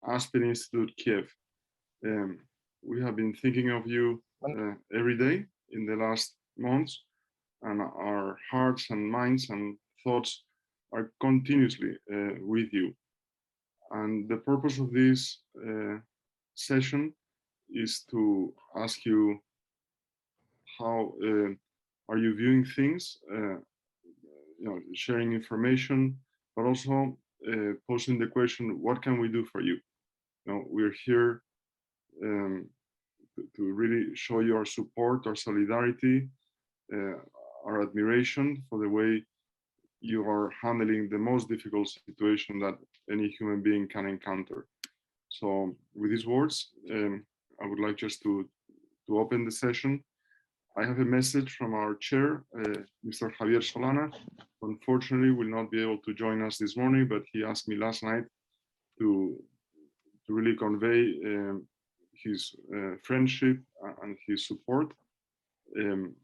Aspen Institute Kyiv. We have been thinking of you every day in the last months, and our hearts and minds and thoughts are continuously with you. And the purpose of this session is to ask you how are you viewing things, sharing information, but also posing the question, what can we do for you? We're here to really show you our support, our solidarity, our admiration for the way you are handling the most difficult situation that any human being can encounter. So with these words, I would like just to open the session. I have a message from our chair, Mr. Javier Solana. Unfortunately, will not be able to join us this morning, but he asked me last night to really convey his friendship and his support. And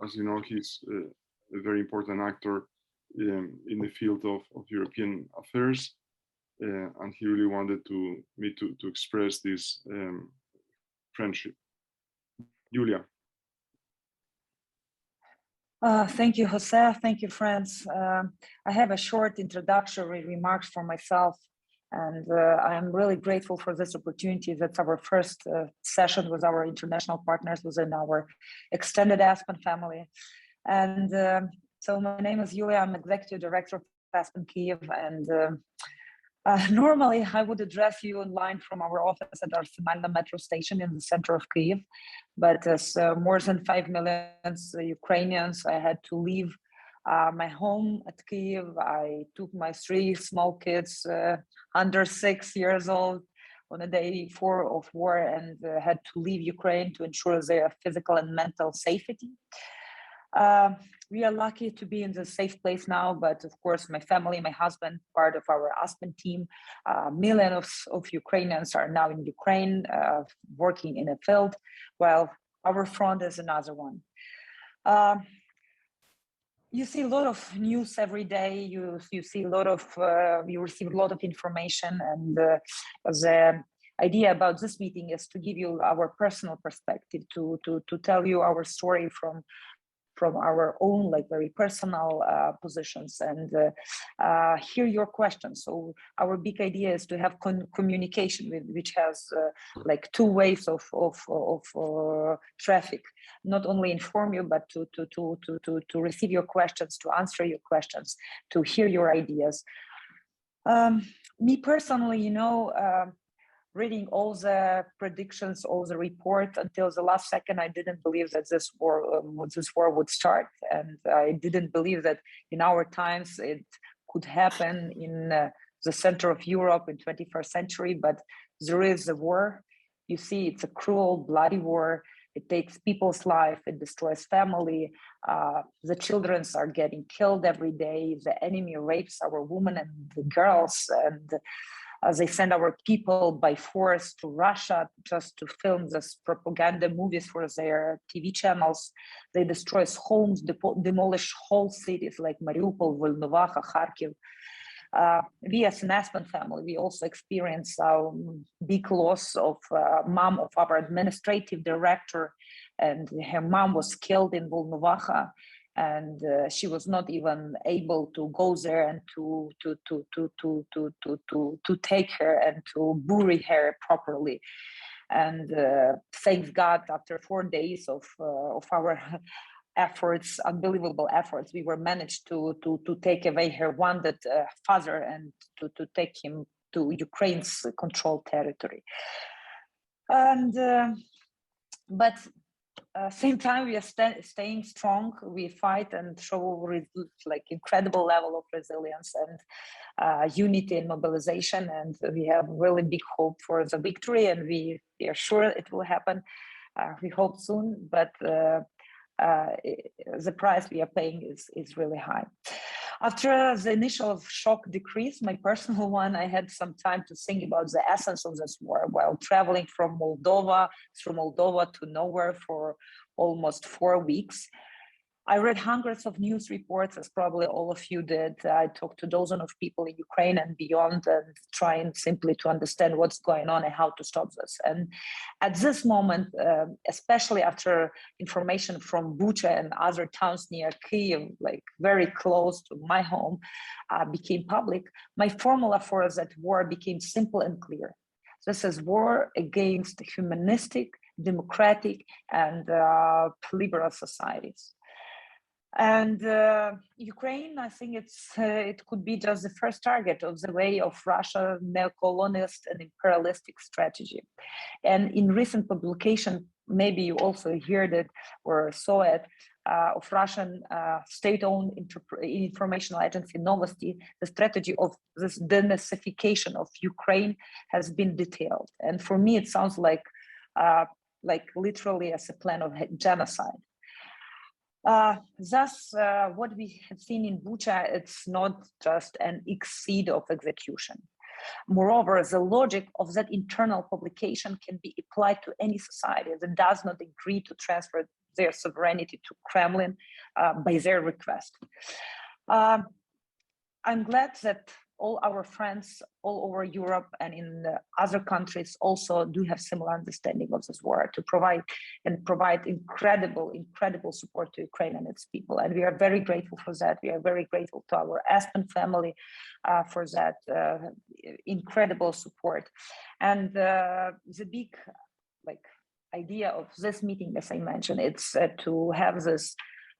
as you know, he's a very important actor in the field of European affairs, and he really wanted me to express this friendship. Julia. Thank you, Jose. Thank you, friends. I have a short introductory remarks for myself, and I am really grateful for this opportunity. That's our first session with our international partners within our extended Aspen family. And so my name is Julia. I'm Executive Director of Aspen Kyiv, and normally I would address you online from our office at our Arsenal metro station in the center of Kyiv. But as more than 5 million Ukrainians, I had to leave my home at Kyiv. I took my 3 small kids under 6 years old on a day 4 of war and had to leave Ukraine to ensure their physical and mental safety. We are lucky to be in the safe place now, but of course, my family, my husband, part of our Aspen team, millions of Ukrainians are now in Ukraine, working in a field, while our front is another one. You see a lot of news every day. You see a lot of, you receive a lot of information, and the idea about this meeting is to give you our personal perspective, to tell you our story from our own, like, very personal positions, and hear your questions. So our big idea is to have communication which has like 2 ways of traffic, not only inform you, but to receive your questions, to answer your questions, to hear your ideas. Me personally, reading all the predictions, all the reports until the last second, I didn't believe that this war would start, and I didn't believe that in our times it could happen in the center of Europe in 21st century. But there is a war. You see, it's a cruel, bloody war. It takes people's life. It destroys family. The children are getting killed every day. The enemy rapes our women and the girls, and they send our people by force to Russia just to film this propaganda movies for their TV channels. They destroy homes, demolish whole cities like Mariupol, Volnovakha, Kharkiv. We as an Aspen family, we also experienced a big loss of mom of our administrative director, and her mom was killed in Volnovakha. And she was not even able to go there and to take her and to bury her properly. And thanks God, after 4 days of our efforts, unbelievable efforts, we were managed to take away her wounded father and to take him to Ukraine's controlled territory. And but same time, we are staying strong. We fight and show like incredible level of resilience and unity and mobilization. And we have really big hope for the victory, and we are sure it will happen. We hope soon, but the price we are paying is really high. After the initial shock decreased, my personal one, I had some time to think about the essence of this war while traveling from Moldova, through Moldova to nowhere for almost 4 weeks. I read hundreds of news reports, as probably all of you did. I talked to dozens of people in Ukraine and beyond, and trying simply to understand what's going on and how to stop this. And at this moment, especially after information from Bucha and other towns near Kyiv, like very close to my home, became public, my formula for that war became simple and clear. This is war against humanistic, democratic, and liberal societies. And Ukraine, I think it could be just the first target of the way of Russia's neo-colonialist and imperialistic strategy. And in recent publication, maybe you also heard it or saw it, of Russian state-owned information agency Novosti, the strategy of this denazification of Ukraine has been detailed. And for me, it sounds like literally as a plan of genocide. Thus, what we have seen in Bucha, it's not just an exceed of execution. Moreover, the logic of that internal publication can be applied to any society that does not agree to transfer their sovereignty to Kremlin by their request. I'm glad that all our friends all over Europe and in other countries also do have similar understanding of this war to provide incredible support to Ukraine and its people. And we are very grateful for that. We are very grateful to our Aspen family for that incredible support. And the big idea of this meeting, as I mentioned, it's to have this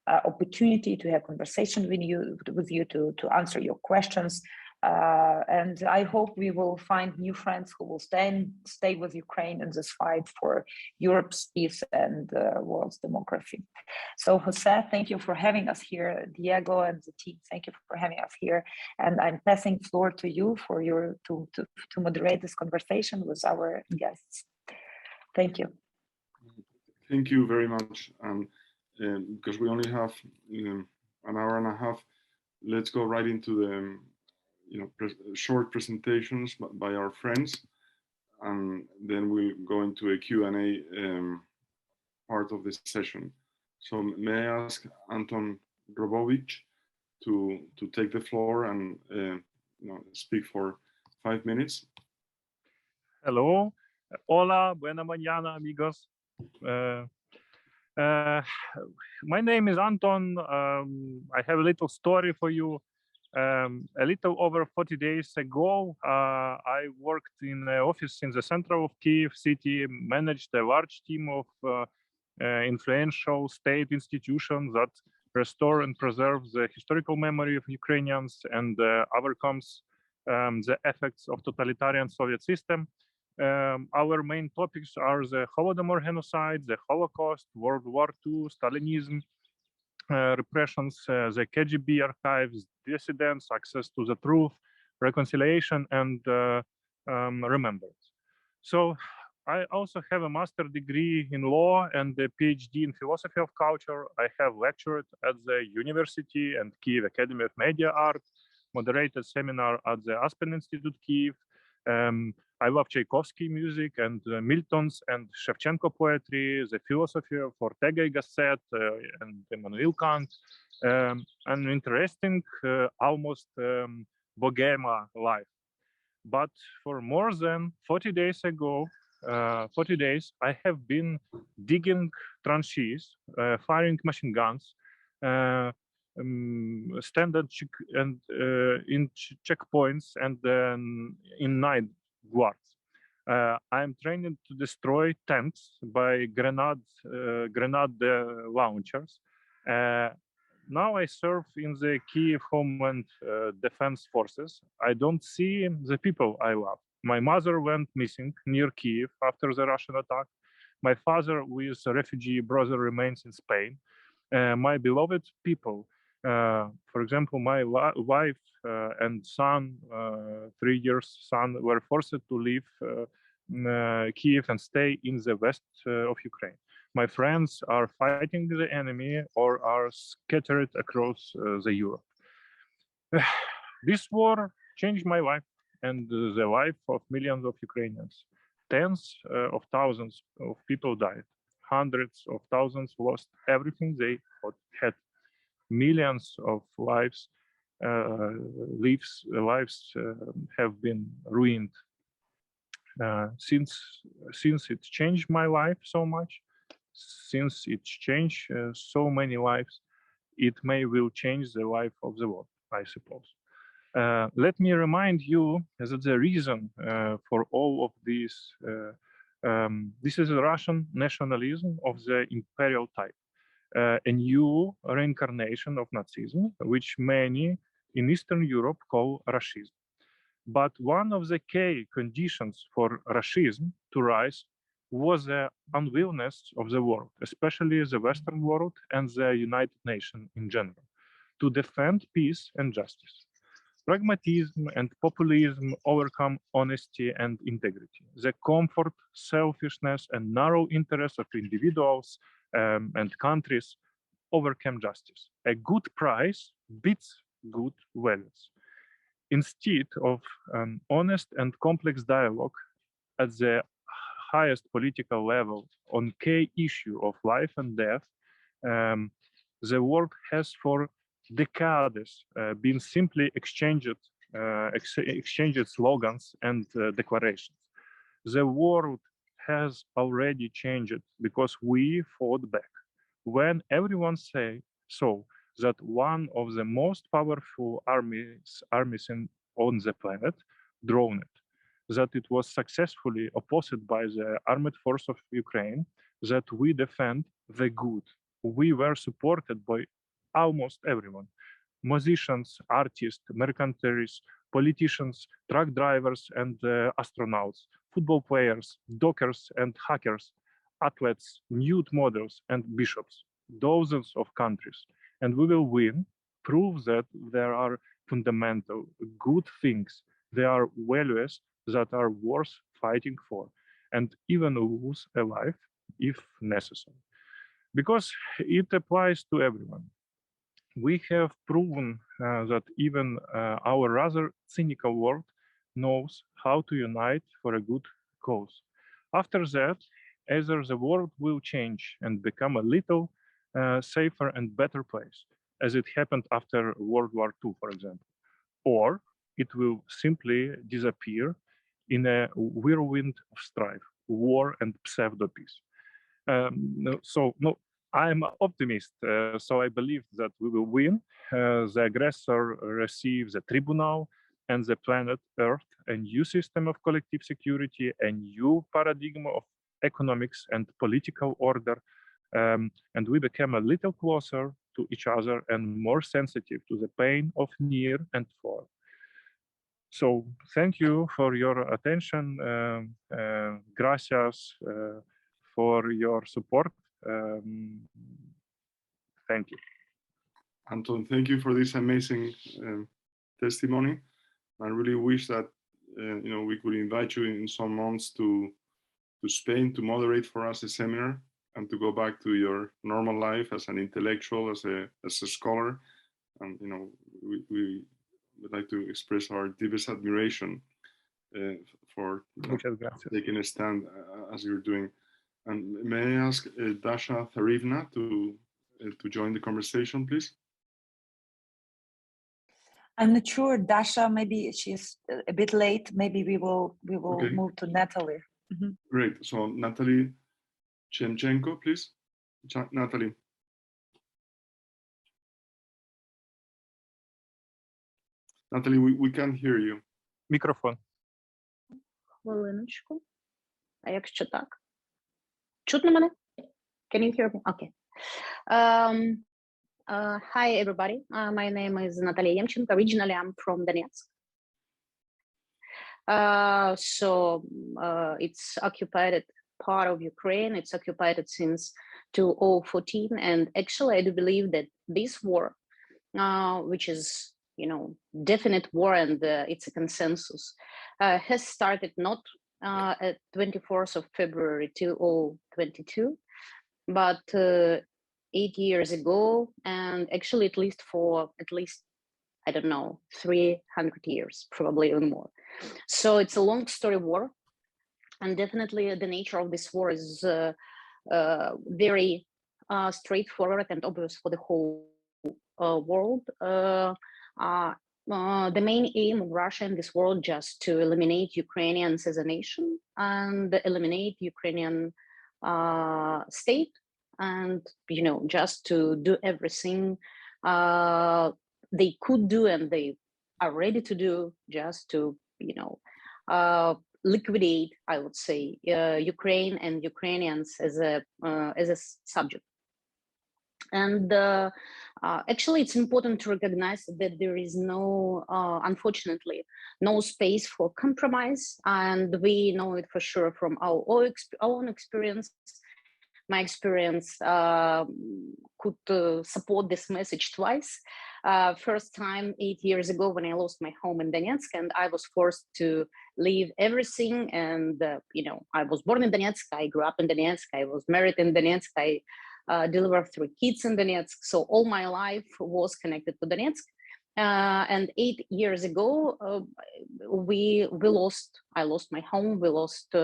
opportunity to have conversation with you to answer your questions. And I hope we will find new friends who will stay with Ukraine in this fight for Europe's peace and world's democracy. So Jose, thank you for having us here. Diego and the team, thank you for having us here. And I'm passing floor to you for to moderate this conversation with our guests. Thank you. Thank you very much. Because we only have an hour and a half, let's go right into the short presentations by our friends, and then we'll go into a Q&A part of this session. So may I ask Anton Robovich to take the floor and speak for 5 minutes. Hello, hola, buena mañana, amigos. My name is Anton. I have a little story for you. A little over 40 days ago, I worked in an office in the center of Kyiv city, managed a large team of influential state institutions that restore and preserve the historical memory of Ukrainians and overcomes the effects of totalitarian Soviet system. Our main topics are the Holodomor genocide, the Holocaust, World War II, Stalinism, repressions, the KGB archives, dissidents, access to the truth, reconciliation, and remembrance. So I also have a master's degree in law and a PhD in philosophy of culture. I have lectured at the University and Kyiv Academy of Media Art, moderated seminar at the Aspen Institute Kyiv. I love Tchaikovsky music and Milton's and Shevchenko poetry, the philosophy of Ortega y Gasset and Immanuel Kant, an interesting, almost bohemia life. But for more than 40 days, I have been digging trenches, firing machine guns, standard in checkpoints and in night guards. I'm trained to destroy tanks by grenade launchers. Now I serve in the Kyiv Homeland Defense Forces. I don't see the people I love. My mother went missing near Kyiv after the Russian attack. My father with a refugee brother remains in Spain. My beloved people, for example, my wife and son, 3 years son, were forced to leave Kyiv and stay in the west of Ukraine. My friends are fighting the enemy or are scattered across the Europe. This war changed my life and the life of millions of Ukrainians. Tens of thousands of people died. Hundreds of thousands lost everything they had. millions of lives have been ruined. Since it changed my life so much, since it changed so many lives, it will change the life of the world, I suppose. Let me remind you that the reason for all of this, this is a Russian nationalism of the imperial type, a new reincarnation of Nazism, which many in Eastern Europe call Rashism. But one of the key conditions for Rashism to rise was the unwillingness of the world, especially the Western world and the United Nations in general, to defend peace and justice. Pragmatism and populism overcome honesty and integrity. The comfort, selfishness, and narrow interests of individuals and countries overcome justice. A good price beats good values. Instead of an honest and complex dialogue at the highest political level on key issue of life and death, the world has for decades been simply exchanged slogans and declarations. The world has already changed because we fought back. When everyone say so, that one of the most powerful armies on the planet drowned, that it was successfully opposed by the armed force of Ukraine, that we defend the good. We were supported by almost everyone: musicians, artists, mercantiles, politicians, truck drivers and astronauts, football players, dockers and hackers, athletes, nude models and bishops, dozens of countries. And we will win, prove that there are fundamental good things, there are values that are worth fighting for, and even lose a life if necessary. Because it applies to everyone. We have proven that even our rather cynical world knows how to unite for a good cause. After that, either the world will change and become a little safer and better place, as it happened after World War II, for example, or it will simply disappear in a whirlwind of strife, war, and pseudo-peace. I'm an optimist, so I believe that we will win. The aggressor receives a tribunal, and the planet Earth a new system of collective security, a new paradigm of economics and political order, and we become a little closer to each other and more sensitive to the pain of near and far. So thank you for your attention. Gracias for your support. Thank you. Anton, thank you for this amazing testimony. I really wish that we could invite you in some months to Spain to moderate for us a seminar and to go back to your normal life as an intellectual, as a scholar. And we would like to express our deepest admiration for taking a stand as you're doing. And may I ask Dasha Tharivna to join the conversation, please? I'm not sure. Dasha, maybe she's a bit late. Maybe we will okay. Move to Natalie. Mm-hmm. Great. So Natalie Chemchenko, please. Natalie. Natalie, we can't hear you. Microphone. Хвилиночку. А якщо так? Чутно мене? Can you hear me? Okay. Hi, everybody. My name is Natalia Yemchenko. Originally, I'm from Donetsk. It's occupied part of Ukraine. It's occupied since 2014. And actually, I do believe that this war, which is, definite war and it's a consensus, has started not at 24th of February 2022, but 8 years ago, and actually at least I don't know, 300 years, probably even more. So it's a long story war, and definitely the nature of this war is very straightforward and obvious for the whole world. The main aim of Russia in this world just to eliminate Ukrainians as a nation and eliminate Ukrainian state, and just to do everything they could do and they are ready to do just to liquidate, I would say, Ukraine and Ukrainians as a subject. And actually, it's important to recognize that there is no, unfortunately, no space for compromise, and we know it for sure from our own experience. My experience could support this message twice. First time 8 years ago when I lost my home in Donetsk, and I was forced to leave everything. And I was born in Donetsk, I grew up in Donetsk, I was married in Donetsk, I delivered 3 kids in Donetsk. So all my life was connected to Donetsk. And 8 years ago, I lost my home. We lost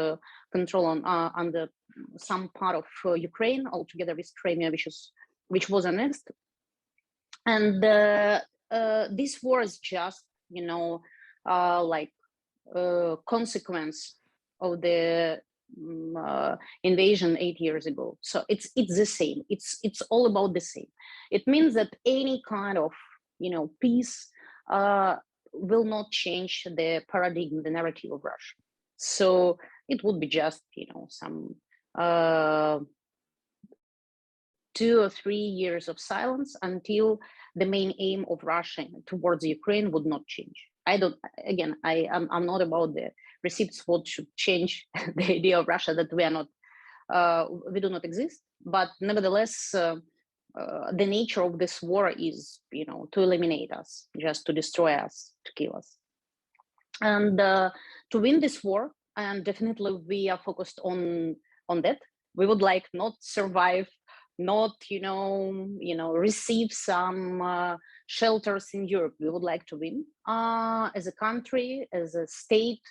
control on some part of Ukraine altogether with Crimea, which was annexed. And this war is just, consequence of the invasion 8 years ago. So it's the same. It's all about the same. It means that any kind of peace will not change the paradigm, the narrative of Russia. So it would be just some 2 or 3 years of silence until the main aim of Russia towards Ukraine would not change. I'm not about the receipts what should change the idea of Russia that we do not exist, but nevertheless the nature of this war is to eliminate us, just to destroy us, to kill us. And to win this war, and definitely we are focused on that. We would like not survive, not receive some shelters in Europe. We would like to win as a country, as a state,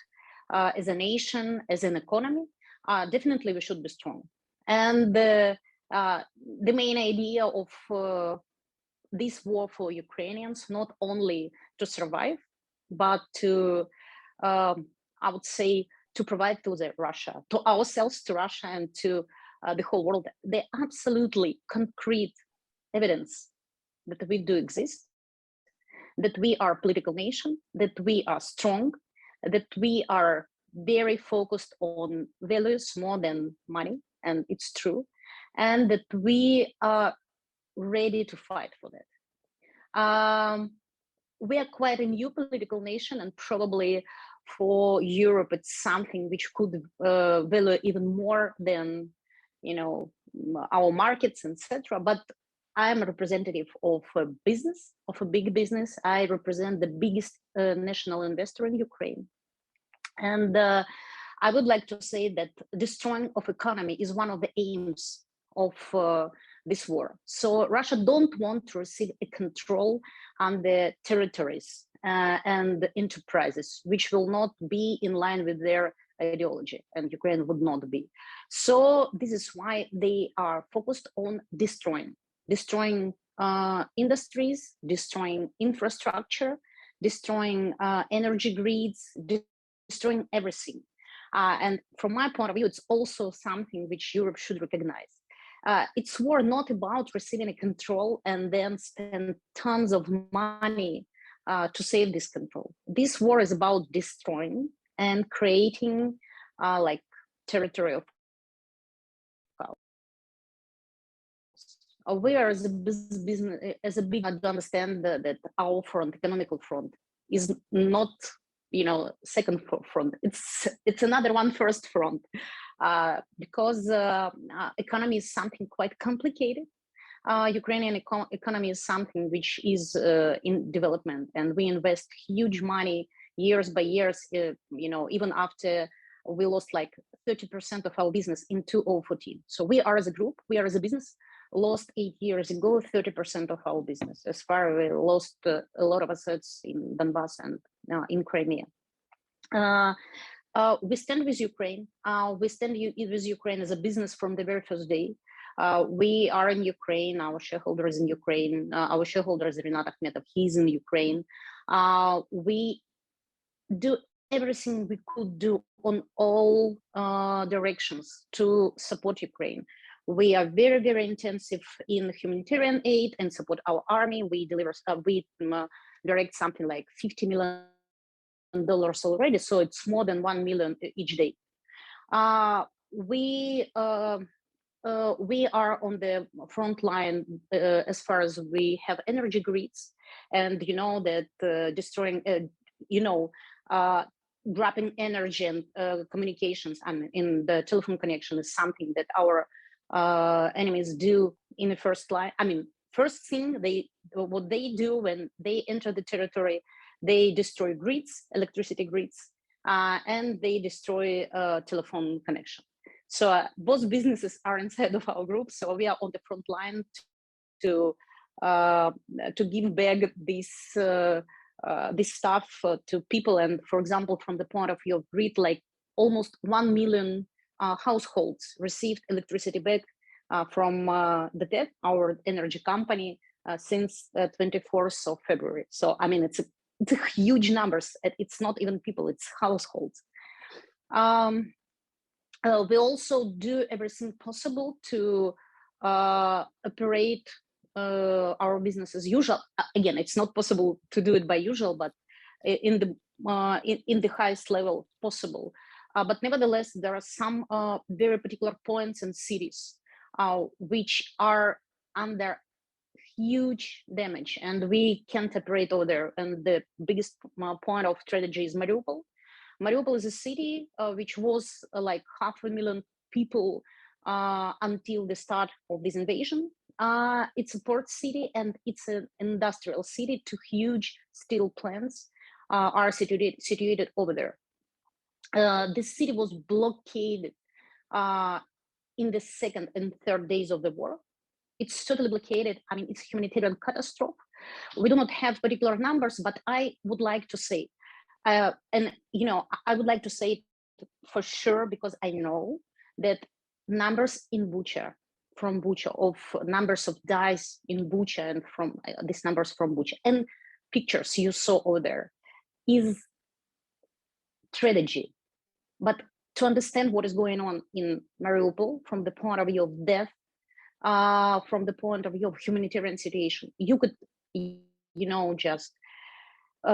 as a nation, as an economy. Definitely we should be strong. And the main idea of this war for Ukrainians, not only to survive, but to, I would say, to provide to Russia, to ourselves, to Russia, and to the whole world, the absolutely concrete evidence that we do exist, that we are a political nation, that we are strong, that we are very focused on values more than money, and it's true, and that we are ready to fight for that. We are quite a new political nation, and probably for Europe, it's something which could value even more than our markets, etc. But I'm a representative of a business, of a big business. I represent the biggest national investor in Ukraine. And I would like to say that destroying of economy is one of the aims of this war. So Russia don't want to receive a control on the territories and enterprises, which will not be in line with their ideology, and Ukraine would not be. So this is why they are focused on destroying industries, destroying infrastructure, destroying energy grids, destroying everything. And from my point of view, it's also something which Europe should recognize. It's war not about receiving a control and then spend tons of money to save this control. This war is about destroying and creating territory of power. We are as a business, as a big, to understand that our front, economical front, is not second front. It's another one, first front, because economy is something quite complicated. Ukrainian economy is something which is in development, and we invest huge money years by years, even after we lost like 30% of our business in 2014. So we are as a group, we are as a business, lost 8 years ago 30% of our business. As far as we lost a lot of assets in Donbass and in Crimea. We stand with Ukraine. We stand with Ukraine as a business from the very first day. We are in Ukraine. Our shareholder is in Ukraine. Our shareholder is Rinat Akhmetov. He's in Ukraine. We do everything we could do on all directions to support Ukraine. We are very, very intensive in humanitarian aid and support our army. We deliver, direct something like $50 million already, so it's more than 1 million each day. We are on the front line as far as we have energy grids, and you know that destroying, dropping energy and communications and in the telephone connection is something that our enemies do in the first line. I mean, first thing what they do when they enter the territory, they destroy grids, electricity grids, and they destroy telephone connection. So both businesses are inside of our group. So we are on the front line to give back this stuff to people. And for example, from the point of view of grid, like almost 1 million households received electricity back from the TED, our energy company, since 24th of February. So I mean, it's huge numbers. It's not even people, it's households. We also do everything possible to operate our business as usual. Again, it's not possible to do it by usual, but in the highest level possible. But nevertheless, there are some very particular points and cities which are under huge damage, and we can't operate over there. And the biggest point of strategy is Mariupol. Mariupol is a city which was like 500,000 people until the start of this invasion. It's a port city and it's an industrial city. 2 huge steel plants are situated over there. This city was blockaded in the 2nd and 3rd days of the war. It's totally blockaded. I mean, it's a humanitarian catastrophe. We do not have particular numbers, but I would like to say, and you know, I would like to say for sure, because I know that numbers in Bucha, from Bucha, of numbers of dies in Bucha, and from these numbers from Bucha, and pictures you saw over there, is tragedy. But to understand what is going on in Mariupol from the point of view of death, from the point of view of humanitarian situation, you could, you know, just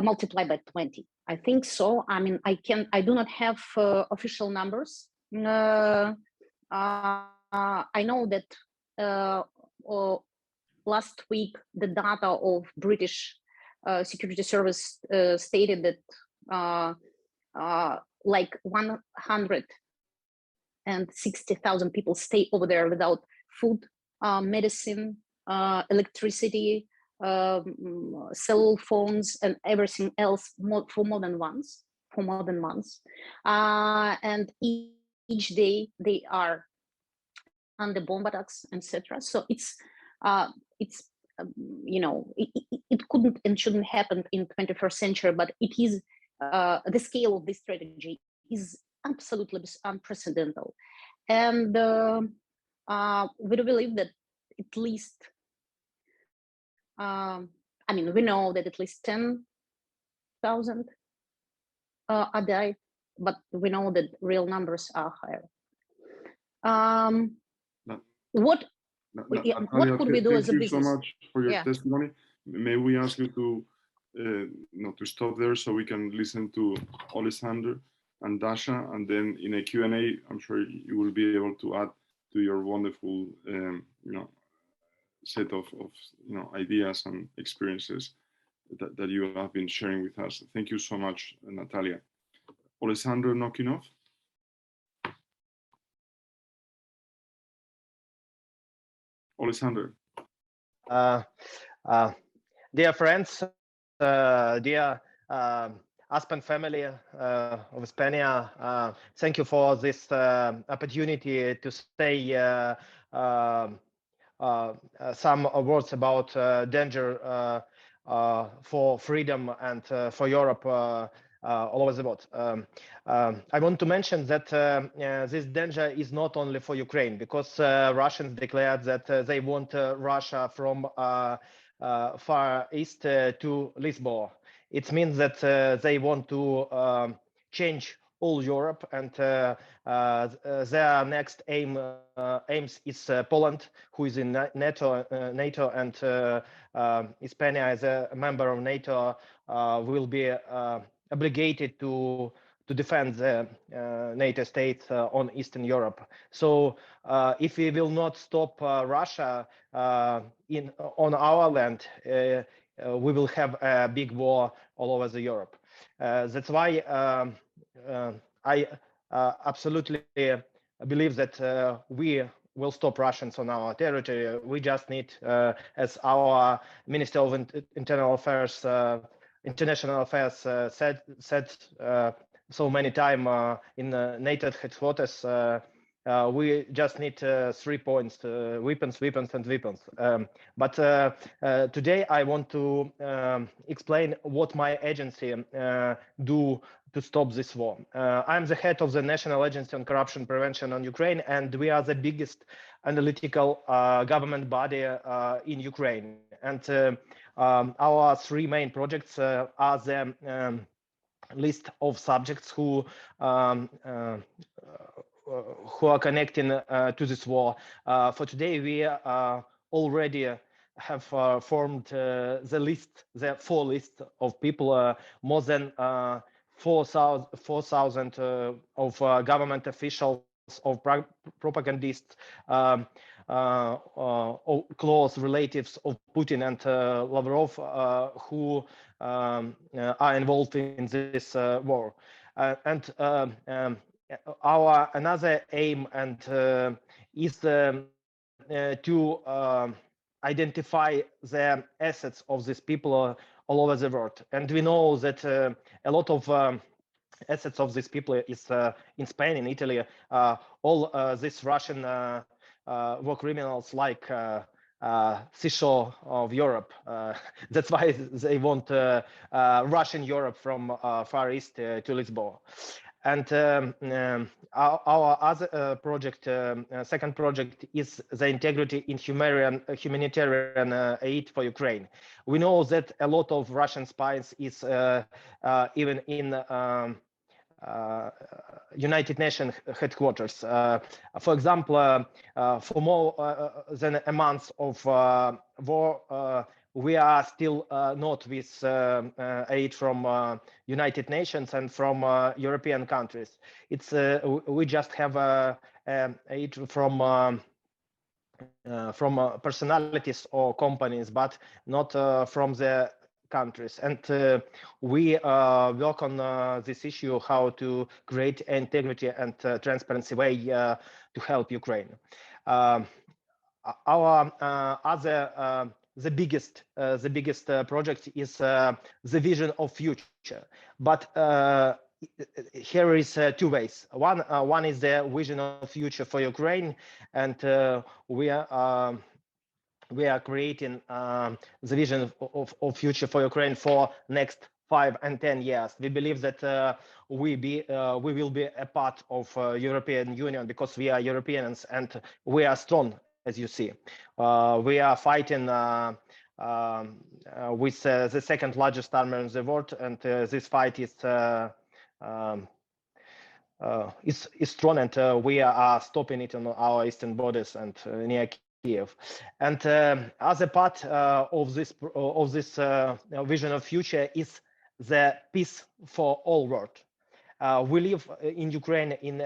multiply by 20. I think so. I mean, I do not have official numbers. I know that last week the data of British security service stated that like 160,000 people stay over there without food, medicine, electricity, cell phones, and everything else for more than months. And each day they are under bomb attacks, etc. So it's you know, it couldn't and shouldn't happen in 21st century, but it is the scale of this strategy is absolutely unprecedented. And we do believe that at least, I mean, we know that at least 10,000 are died, but we know that real numbers are higher. What could we do as a business? Thank you so much for your testimony. May we ask you to to stop there so we can listen to Alexander and Dasha, and then in a Q&A, I'm sure you will be able to add to your wonderful set of ideas and experiences that you have been sharing with us. Thank you so much, Natalia. Alexander Nokinov. Alexander. Dear friends, dear Aspen family of España, thank you for this opportunity to say some words about danger for freedom and for Europe all over the world. I want to mention that this danger is not only for Ukraine, because Russians declared that they want Russia from far east to Lisbon. It means that they want to change all Europe, and their next aims is Poland, who is in NATO, and España, as a member of NATO, will be obligated to defend the NATO states on Eastern Europe. So if we will not stop Russia on our land, we will have a big war all over Europe. That's why I absolutely believe that we will stop Russians on our territory. We just need, as our Minister of International Affairs said so many times in NATO headquarters, we just need 3 points: weapons, weapons, and weapons. But today I want to explain what my agency do to stop this war. I'm the head of the National Agency on Corruption Prevention on Ukraine, and we are the biggest analytical government body in Ukraine. And our 3 main projects are the list of subjects who are connecting to this war. For today, we already have formed the 4 list of people, more than 4,000 of government officials, of propagandists, close relatives of Putin and Lavrov, who are involved in this war. And our another aim and is to identify the assets of these people all over the world. And we know that a lot of assets of these people is in Spain, in Italy. All these Russian war criminals, like seashore of Europe. That's why they want Russian Europe from Far East to Lisbon. And our other project, second project, is the integrity in humanitarian aid for Ukraine. We know that a lot of Russian spies is even in United Nations headquarters. For example, for more than a month of war, we are still not with aid from United Nations and from European countries. It's we just have aid from personalities or companies, but not from the countries. And we work on this issue, how to create integrity and transparency way to help Ukraine. Our other the biggest project is the vision of future. But here is 2 ways. One is the vision of future for Ukraine, and we are creating the vision of future for Ukraine for next 5 and 10 years. We believe that we will be a part of European Union because we are Europeans and we are strong, as you see. We are fighting with the second largest army in the world, and this fight is strong, and we are stopping it on our eastern borders and near Kyiv. And other part of this vision of future is the peace for all world. We live in Ukraine in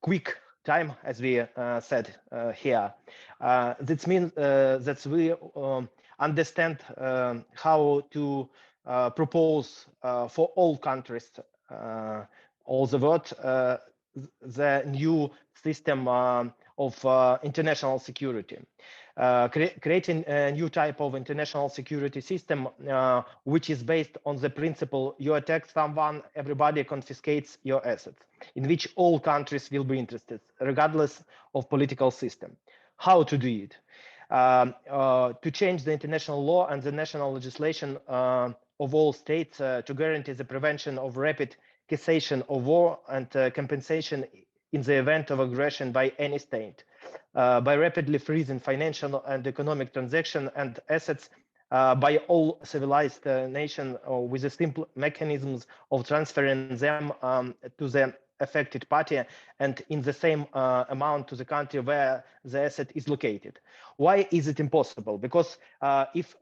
quick time, as we said here. That means that we understand how to propose for all countries, all the world, the new system of international security, creating a new type of international security system, which is based on the principle: you attack someone, everybody confiscates your assets, in which all countries will be interested, regardless of political system. How to do it? To change the international law and the national legislation of all states to guarantee the prevention of rapid cessation of war and compensation in the event of aggression by any state, by rapidly freezing financial and economic transactions and assets by all civilized nations with the simple mechanisms of transferring them to the affected party and in the same amount to the country where the asset is located. Why is it impossible? Because if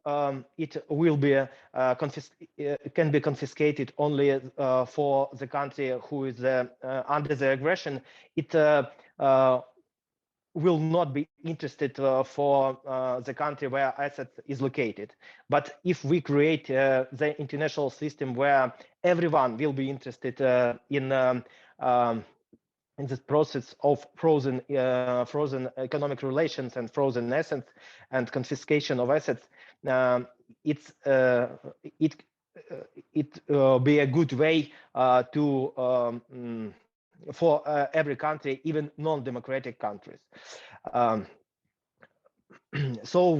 it will be can be confiscated only for the country who is under the aggression, it will not be interested for the country where asset is located. But if we create the international system where everyone will be interested in this process of frozen economic relations and frozen assets and confiscation of assets, it be a good way to for every country, even non-democratic countries. So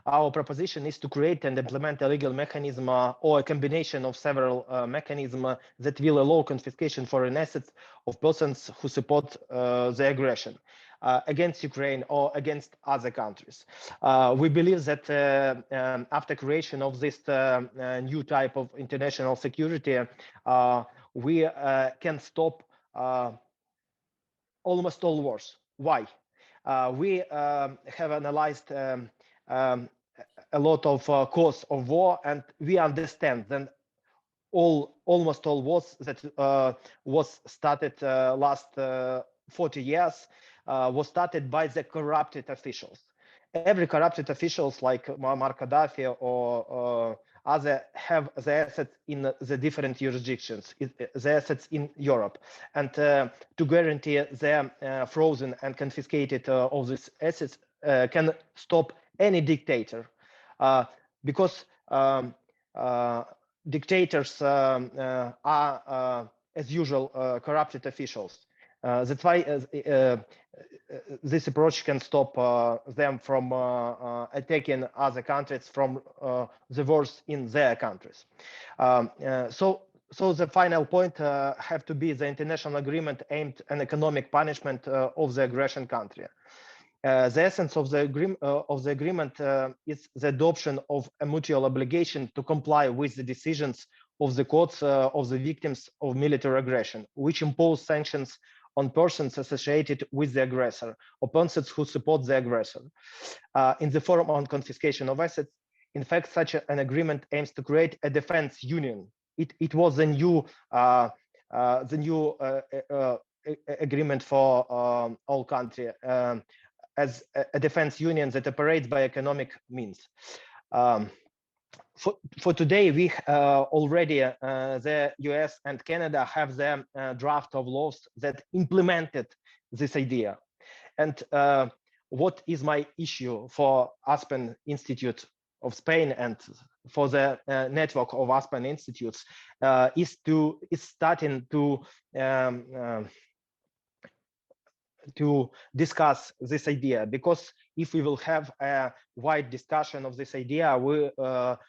our proposition is to create and implement a legal mechanism or a combination of several mechanisms that will allow confiscation foreign assets of persons who support the aggression against Ukraine or against other countries. We believe that after creation of this new type of international security, we can stop almost all wars. Why? We have analyzed a lot of cause of war, and we understand that almost all wars that was started last 40 years was started by the corrupted officials. Every corrupted officials like Muammar Gaddafi or other have the assets in the different jurisdictions, the assets in Europe. And to guarantee the frozen and confiscated of these assets can stop any dictator, because dictators are, as usual, corrupted officials. That's why this approach can stop them from attacking other countries from the wars in their countries. So the final point have to be the international agreement aimed at economic punishment of the aggression country. The essence of the agreement is the adoption of a mutual obligation to comply with the decisions of the courts of the victims of military aggression, which impose sanctions on persons associated with the aggressor or persons who support the aggressor in the form of confiscation of assets. In fact, such an agreement aims to create a defense union. It was the new agreement for all countries as a defense union that operates by economic means. For today, we already, the US and Canada have the draft of laws that implemented this idea. And what is my issue for Aspen Institute of Spain and for the network of Aspen Institutes is starting to discuss this idea, because if we will have a wide discussion of this idea, we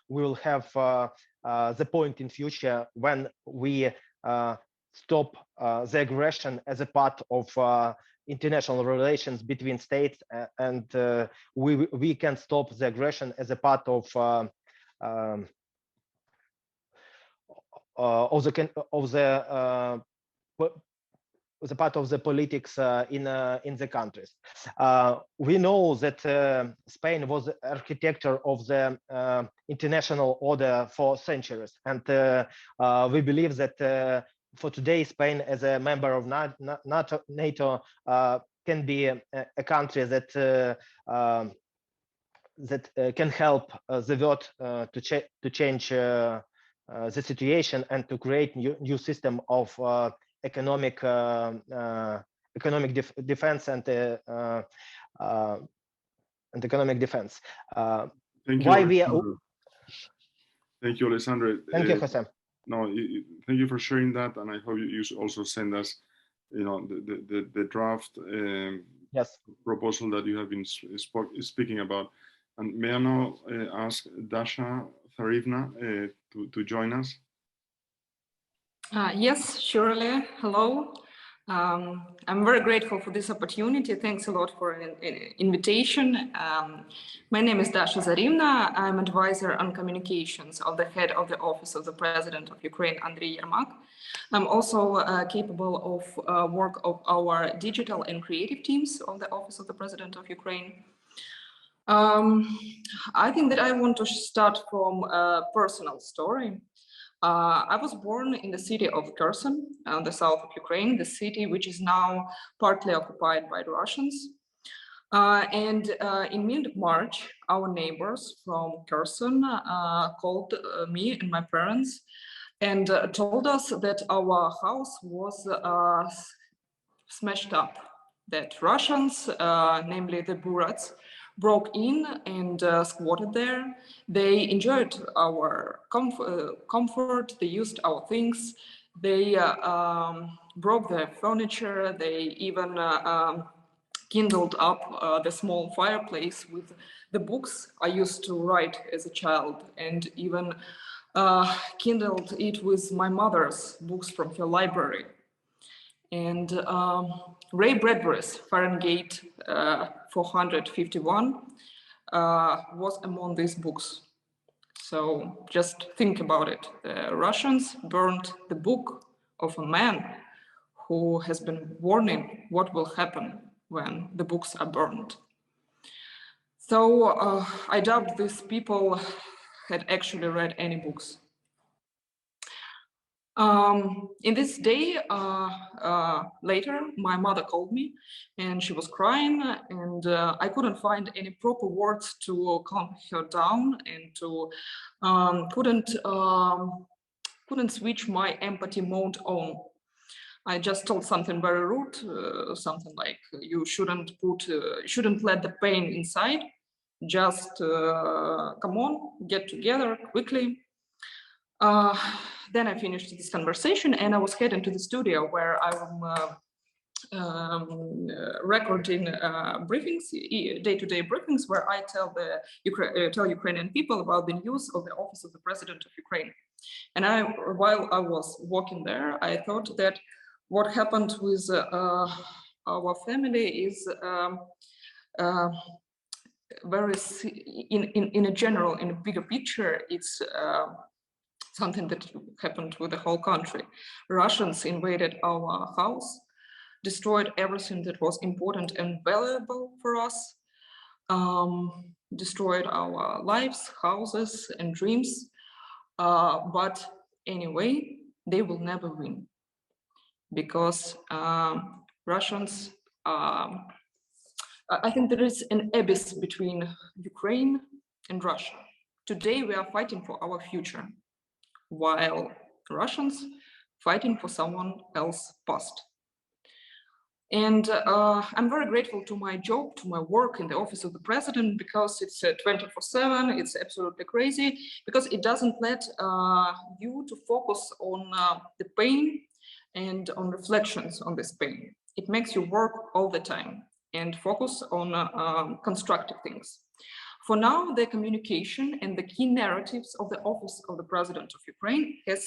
will have the point in future when we stop the aggression as a part of international relations between states, and we can stop the aggression as a part of the part of the politics in the countries. We know that Spain was the architecture of the international order for centuries, and we believe that for today, Spain, as a member of NATO, can be a country that can help the world to change the situation and to create new system of economic defense and economic defense. Thank you, Why Alexandre. Thank you, Alexandre. Thank you, Jose. No, thank you for sharing that, and I hope you also send us, the draft Yes. proposal that you have been speaking about. And may I now ask Dasha Tsarivna to join us? Yes, surely. Hello. I'm very grateful for this opportunity. Thanks a lot for an invitation. My name is Dasha Zarivna. I'm advisor on communications of the head of the Office of the President of Ukraine, Andriy Yermak. I'm also capable of work of our digital and creative teams of the Office of the President of Ukraine. I think that I want to start from a personal story. I was born in the city of Kherson, the south of Ukraine, the city which is now partly occupied by the Russians. And in mid-March, our neighbors from Kherson called me and my parents and told us that our house was smashed up, that Russians, namely the Burats, broke in and squatted there. They enjoyed our comfort, they used our things, they broke the furniture, they even kindled up the small fireplace with the books I used to write as a child, and even kindled it with my mother's books from her library. And Ray Bradbury's Fahrenheit 451 was among these books. So just think about it. The Russians burned the book of a man who has been warning what will happen when the books are burned. So I doubt these people had actually read any books. In this day, later, my mother called me and she was crying, and I couldn't find any proper words to calm her down, and to couldn't switch my empathy mode on. I just told something very rude, something like, you shouldn't let the pain inside, just come on, get together quickly. Then I finished this conversation and I was heading to the studio where I'm recording briefings, day-to-day briefings, where I tell Ukrainian people about the news of the Office of the President of Ukraine. And while I was walking there, I thought that what happened with our family is very, in a general, in a bigger picture, it's something that happened with the whole country. Russians invaded our house, destroyed everything that was important and valuable for us, destroyed our lives, houses, and dreams. But anyway, they will never win, because Russians, I think there is an abyss between Ukraine and Russia. Today we are fighting for our future, while Russians fighting for someone else's past. And I'm very grateful to my job, to my work in the Office of the President, because it's 24/7, it's absolutely crazy, because it doesn't let you to focus on the pain and on reflections on this pain. It makes you work all the time and focus on constructive things. For now, the communication and the key narratives of the Office of the President of Ukraine has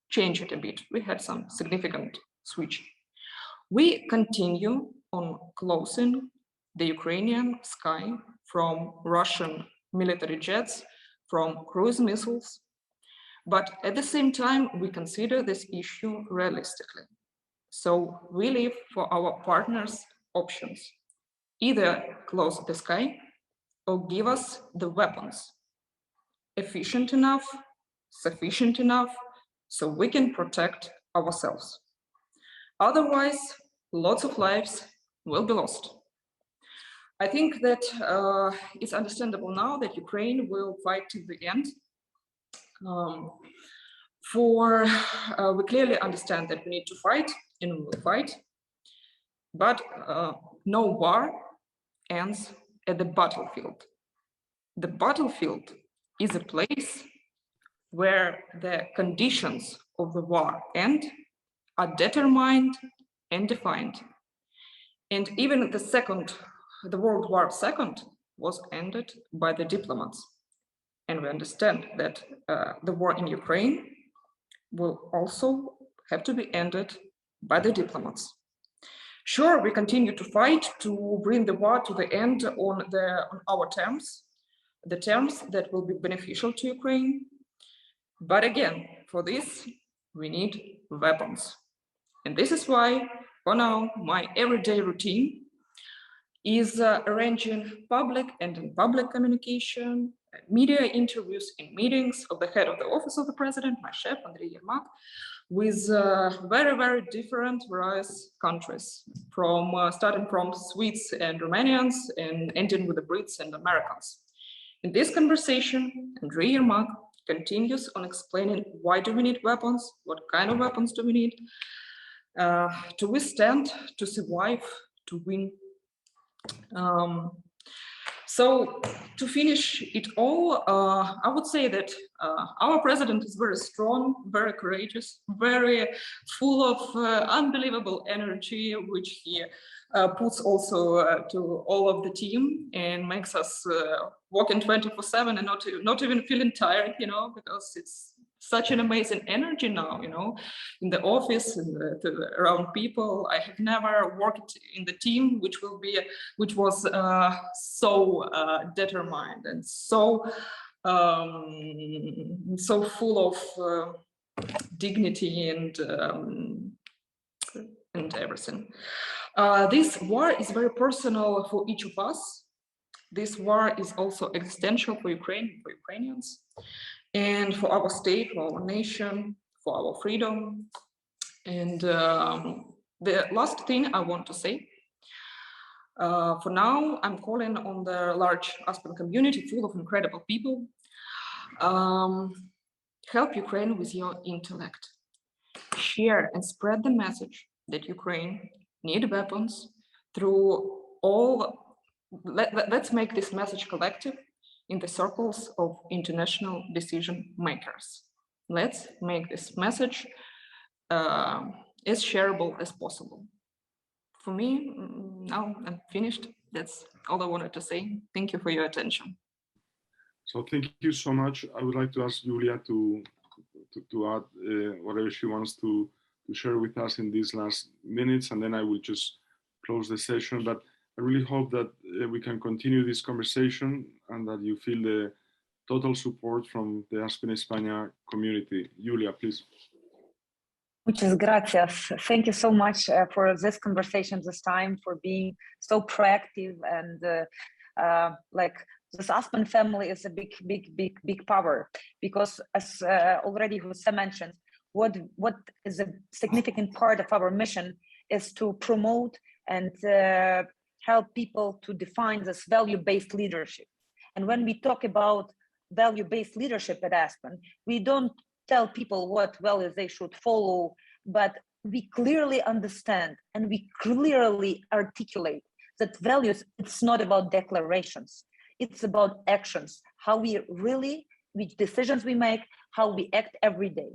changed a bit. We had some significant switch. We continue on closing the Ukrainian sky from Russian military jets, from cruise missiles, but at the same time, we consider this issue realistically. So we leave for our partners options: either close the sky or give us the weapons, efficient enough, sufficient enough, so we can protect ourselves. Otherwise, lots of lives will be lost. I think that it's understandable now that Ukraine will fight to the end. We clearly understand that we need to fight, and we will fight, but no war ends at the battlefield. The battlefield is a place where the conditions of the war end are determined and defined. And even the World War II was ended by the diplomats. and we understand that the war in Ukraine will also have to be ended by the diplomats. Sure, we continue to fight to bring the war to the end on our terms, the terms that will be beneficial to Ukraine. But again, for this, we need weapons. And this is why, for now, my everyday routine is arranging public and in-public communication, media interviews in meetings of the head of the office of the president, my chef, Andrei Yermak, with very, very different various countries, from starting from Swedes and Romanians and ending with the Brits and Americans. In this conversation, Andrei Yermak continues on explaining why do we need weapons, what kind of weapons do we need to withstand, to survive, to win. So to finish it all, I would say that our president is very strong, very courageous, very full of unbelievable energy, which he puts also to all of the team and makes us working 24/7 and not even feeling tired, you know, because it's such an amazing energy now, you know, in the office and around people. I have never worked in the team which was so determined and so full of dignity and everything. This war is very personal for each of us. This war is also existential for Ukraine, for Ukrainians, and for our state, for our nation, for our freedom. And the last thing I want to say, for now, I'm calling on the large Aspen community full of incredible people. Help Ukraine with your intellect. Share and spread the message that Ukraine needs weapons through all. Let's make this message collective in the circles of international decision makers. Let's make this message as shareable as possible. For me, now I'm finished. That's all I wanted to say. Thank you for your attention. So thank you so much. I would like to ask Julia to add whatever she wants to share with us in these last minutes, and then I will just close the session. But I really hope that we can continue this conversation and that you feel the total support from the Aspen España community. Julia, please. Muchas gracias. Thank you so much for this conversation this time, for being so proactive and like this Aspen family is a big power, because as already Jose mentioned, what is a significant part of our mission is to promote and help people to define this value-based leadership. And when we talk about value-based leadership at Aspen, we don't tell people what values they should follow, but we clearly understand and we clearly articulate that values, it's not about declarations, it's about actions, how we really, which decisions we make, how we act every day.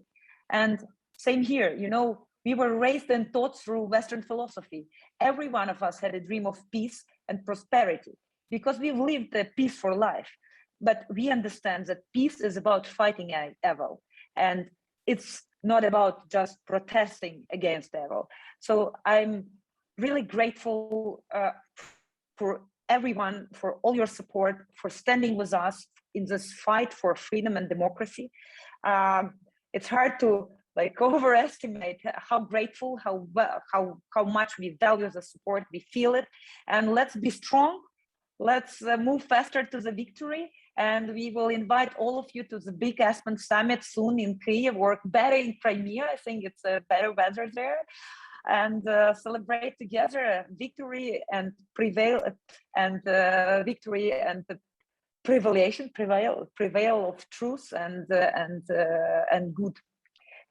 And same here, you know, we were raised and taught through Western philosophy. Every one of us had a dream of peace and prosperity because we've lived a peaceful life. But we understand that peace is about fighting evil, and it's not about just protesting against evil. So I'm really grateful for everyone, for all your support, for standing with us in this fight for freedom and democracy. It's hard to like overestimate how grateful, how much we value the support, we feel it, and let's be strong. Let's move faster to the victory, and we will invite all of you to the big Aspen Summit soon in Kyiv, or better in Crimea. I think it's a better weather there, and celebrate together victory and prevail, and victory and the prevail of truth and good.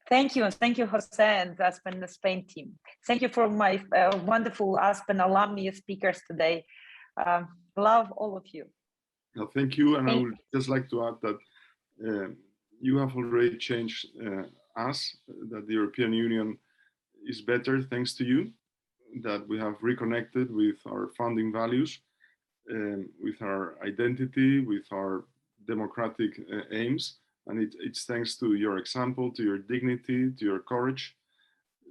Thank you, and thank you, Jose and Aspen Spain team. Thank you for my wonderful Aspen alumni speakers today. Love all of you. No, thank you, and I would just like to add that you have already changed us, that the European Union is better thanks to you, that we have reconnected with our founding values, with our identity, with our democratic aims. And it's thanks to your example, to your dignity, to your courage.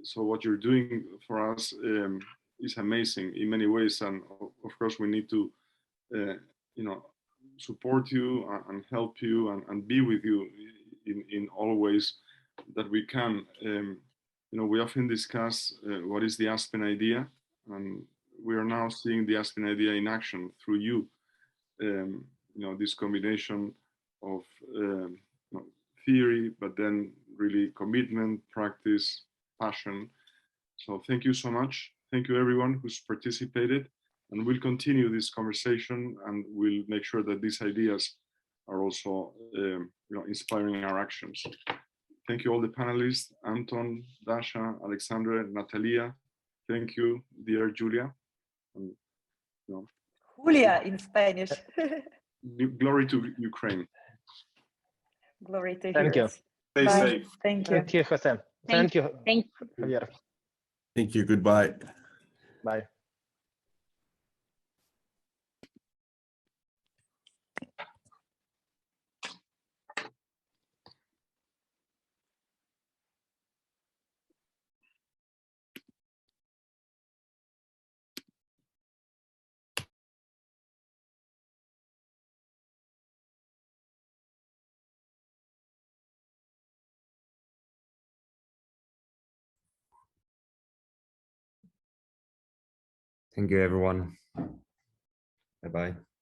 So what you're doing for us is amazing in many ways. And of course, we need to, support you and help you and be with you in all ways that we can. We often discuss what is the Aspen idea, and we are now seeing the Aspen idea in action through you. This combination of theory, but then really commitment, practice, passion. So thank you so much. Thank you everyone who's participated, and we'll continue this conversation, and we'll make sure that these ideas are also inspiring our actions. Thank you all the panelists, Anton, Dasha, Alexandra, Natalia. Thank you, dear Julia. And, Julia in Spanish. Glory to Ukraine. Glory to Thank you. Stay Bye. safe. Thank you. Thank you, Jose. Thank you, Javier. Thank you. Goodbye. Bye. Thank you, everyone. Bye-bye.